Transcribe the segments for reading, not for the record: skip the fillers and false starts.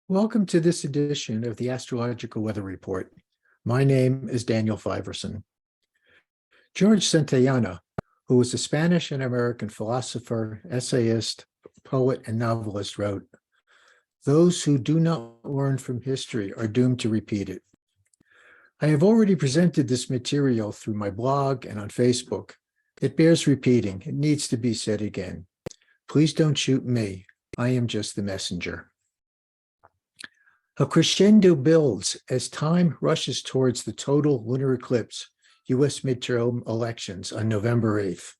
Welcome to this edition of the Astrological Weather Report. My name is Daniel Fiverson. George Santayana, who was a Spanish and American philosopher, essayist, poet, and novelist, wrote, "Those who do not learn from history are doomed to repeat it." I have already presented this material through my blog and on Facebook. It bears repeating. It needs to be said again. Please don't shoot me. I am just the messenger. A crescendo builds as time rushes towards the total lunar eclipse, U.S. midterm elections on November 8th.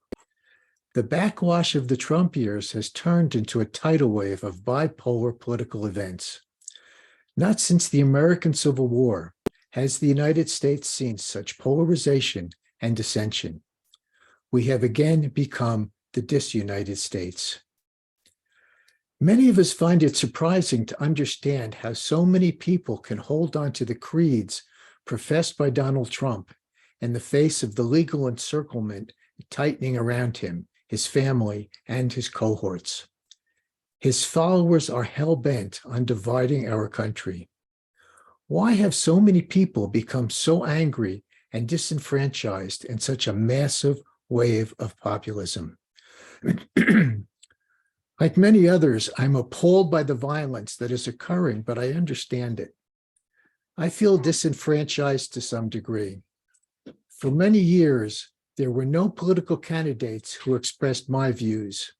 The backwash of the Trump years has turned into a tidal wave of bipolar political events. Not since the American Civil War has the United States seen such polarization and dissension. We have again become the disunited states. Many of us find it surprising to understand how so many people can hold on to the creeds professed by Donald Trump in the face of the legal encirclement tightening around him, his family, and his cohorts. His followers are hell-bent on dividing our country. Why have so many people become so angry and disenfranchised in such a massive wave of populism? Like many others, I'm appalled by the violence that is occurring, but I understand it. I feel disenfranchised to some degree. For many years, there were no political candidates who expressed my views.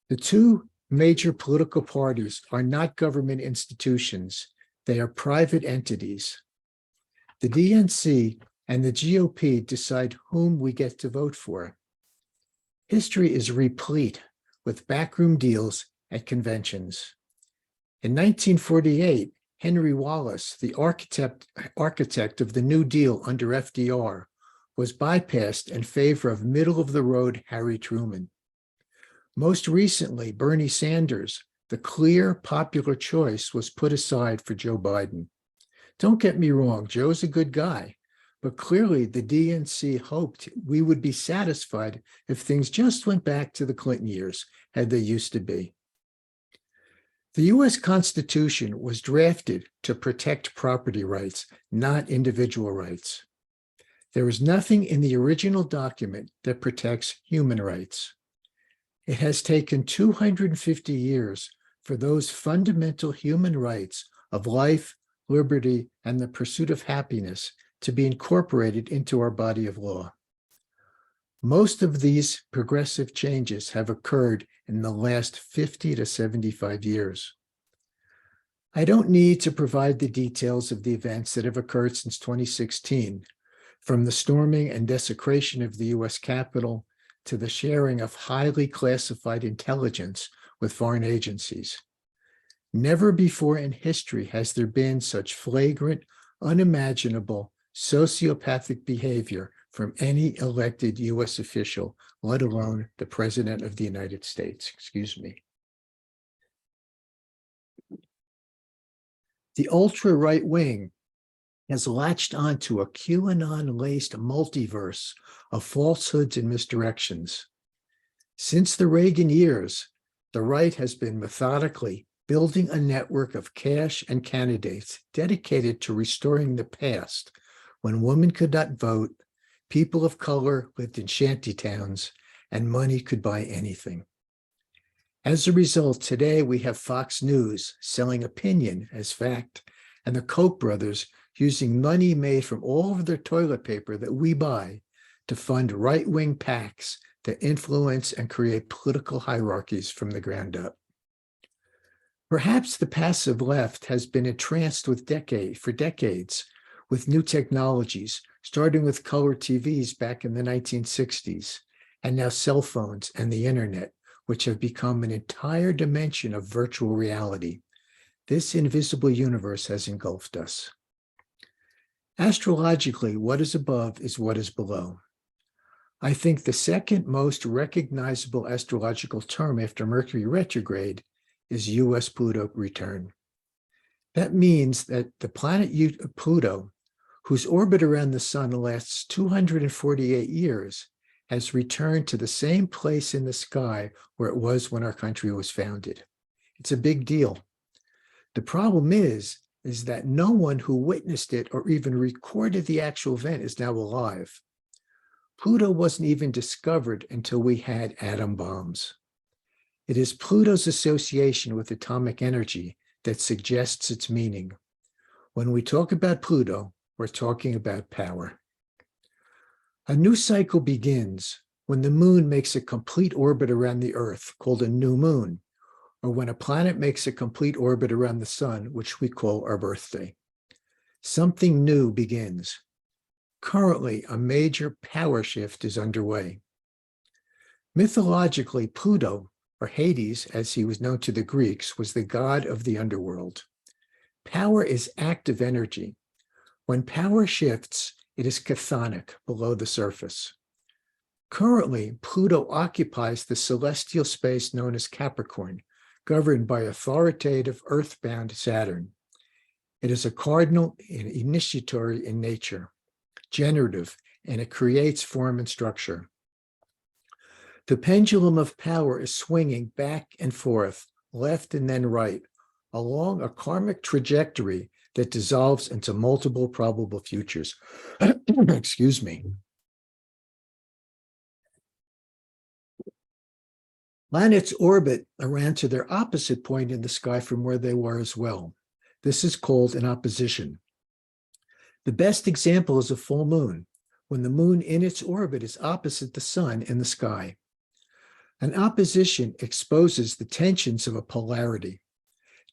The two major political parties are not government institutions. They are private entities. The DNC and the GOP decide whom we get to vote for. History is replete with backroom deals at conventions. In 1948, Henry Wallace, the architect of the New Deal under FDR, was bypassed in favor of middle-of-the-road Harry Truman. Most recently, Bernie Sanders, the clear popular choice, was put aside for Joe Biden. Don't get me wrong, Joe's a good guy, but clearly the DNC hoped we would be satisfied if things just went back to the Clinton years, as they used to be. The U.S. Constitution was drafted to protect property rights, not individual rights. There is nothing in the original document that protects human rights. It has taken 250 years for those fundamental human rights of life, liberty, and the pursuit of happiness to be incorporated into our body of law. Most of these progressive changes have occurred in the last 50 to 75 years. I don't need to provide the details of the events that have occurred since 2016, from the storming and desecration of the U.S. Capitol to the sharing of highly classified intelligence with foreign agencies. Never before in history has there been such flagrant, unimaginable, sociopathic behavior from any elected U.S. official, let alone the President of the United States. The ultra-right wing has latched onto a QAnon-laced multiverse of falsehoods and misdirections. Since the Reagan years, the right has been methodically building a network of cash and candidates dedicated to restoring the past when women could not vote, people of color lived in shanty towns, and money could buy anything. As a result, today we have Fox News selling opinion as fact, and the Koch brothers using money made from all of their toilet paper that we buy to fund right-wing PACs that influence and create political hierarchies from the ground up. Perhaps the passive left has been entranced for decades with new technologies, starting with color TVs back in the 1960s, and now cell phones and the internet, which have become an entire dimension of virtual reality. This invisible universe has engulfed us. Astrologically, what is above is what is below. I think the second most recognizable astrological term after Mercury retrograde is U.S. Pluto return. That means that the planet Pluto, whose orbit around the sun lasts 248 years, has returned to the same place in the sky where it was when our country was founded. It's a big deal. The problem is that no one who witnessed it or even recorded the actual event is now alive. Pluto wasn't even discovered until we had atom bombs. It is Pluto's association with atomic energy that suggests its meaning. When we talk about Pluto, we're talking about power. A new cycle begins when the moon makes a complete orbit around the Earth, called a new moon, or when a planet makes a complete orbit around the sun, which we call our birthday. Something new begins. Currently, a major power shift is underway. Mythologically, Pluto, or Hades, as he was known to the Greeks, was the god of the underworld. Power is active energy. When power shifts, it is chthonic, below the surface. Currently, Pluto occupies the celestial space known as Capricorn, governed by authoritative earthbound Saturn. It is a cardinal and initiatory in nature, generative, and it creates form and structure. The pendulum of power is swinging back and forth, left and then right, along a karmic trajectory that dissolves into multiple probable futures. Excuse me. Planets orbit around to their opposite point in the sky from where they were as well. This is called an opposition. The best example is a full moon, when the moon in its orbit is opposite the sun in the sky. An opposition exposes the tensions of a polarity.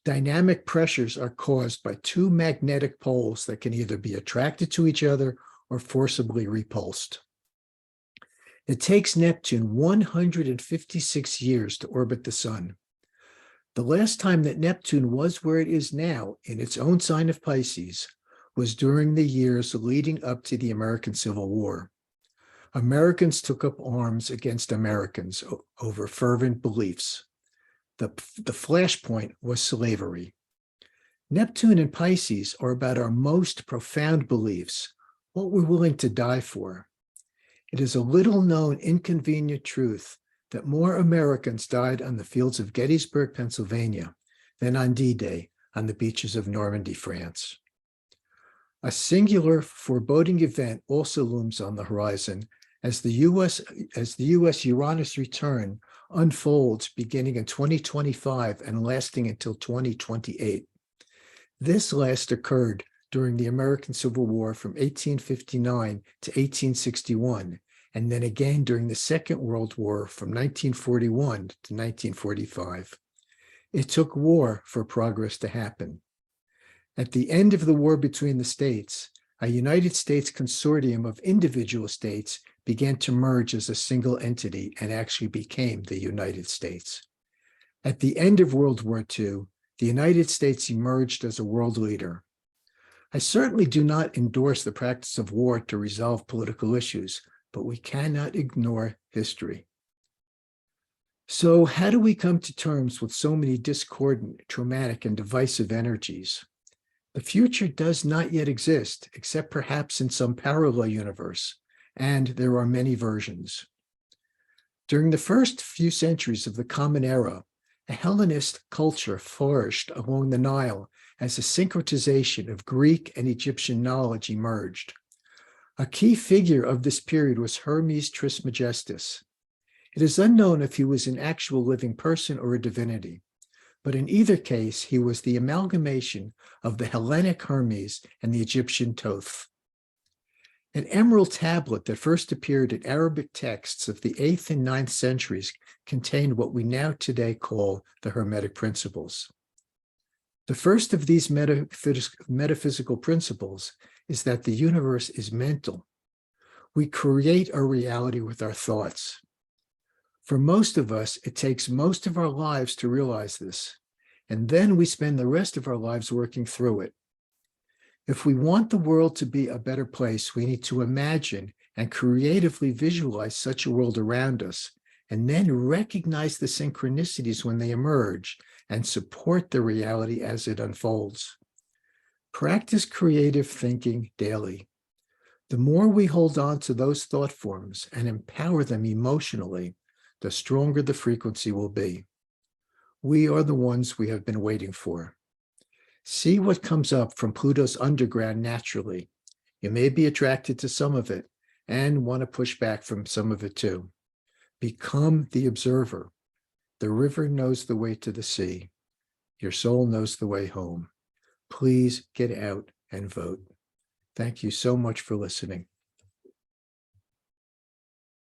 Dynamic pressures are caused by two magnetic poles that can either be attracted to each other or forcibly repulsed. It takes Neptune 156 years to orbit the sun. The last time that Neptune was where it is now, in its own sign of Pisces, was during the years leading up to the American Civil War. Americans took up arms against Americans over fervent beliefs. The flashpoint was slavery. Neptune and Pisces are about our most profound beliefs, what we're willing to die for. It is a little-known inconvenient truth that more Americans died on the fields of Gettysburg, Pennsylvania, than on D-Day on the beaches of Normandy, France. A singular, foreboding event also looms on the horizon as the U.S. Uranus Return unfolds beginning in 2025 and lasting until 2028. This last occurred during the American Civil War from 1859 to 1861, and then again during the Second World War from 1941 to 1945. It took war for progress to happen. At the end of the war between the states, a United States consortium of individual states began to merge as a single entity and actually became the United States. At the end of World War II, the United States emerged as a world leader. I certainly do not endorse the practice of war to resolve political issues, but we cannot ignore history. So how do we come to terms with so many discordant, traumatic, and divisive energies? The future does not yet exist, except perhaps in some parallel universe, and there are many versions. During the first few centuries of the Common Era, a Hellenist culture flourished along the Nile as a syncretization of Greek and Egyptian knowledge emerged. A key figure of this period was Hermes Trismegistus. It is unknown if he was an actual living person or a divinity, but in either case, he was the amalgamation of the Hellenic Hermes and the Egyptian Thoth. An emerald tablet that first appeared in Arabic texts of the 8th and 9th centuries contained what we now today call the Hermetic principles. The first of these metaphysical principles is that the universe is mental. We create our reality with our thoughts. For most of us, it takes most of our lives to realize this, and then we spend the rest of our lives working through it. If we want the world to be a better place, we need to imagine and creatively visualize such a world around us, and then recognize the synchronicities when they emerge and support the reality as it unfolds. Practice creative thinking daily. The more we hold on to those thought forms and empower them emotionally, the stronger the frequency will be. We are the ones we have been waiting for. See what comes up from Pluto's underground naturally. You may be attracted to some of it and want to push back from some of it too. Become the observer. The river knows the way to the sea. Your soul knows the way home. Please get out and vote. Thank you so much for listening.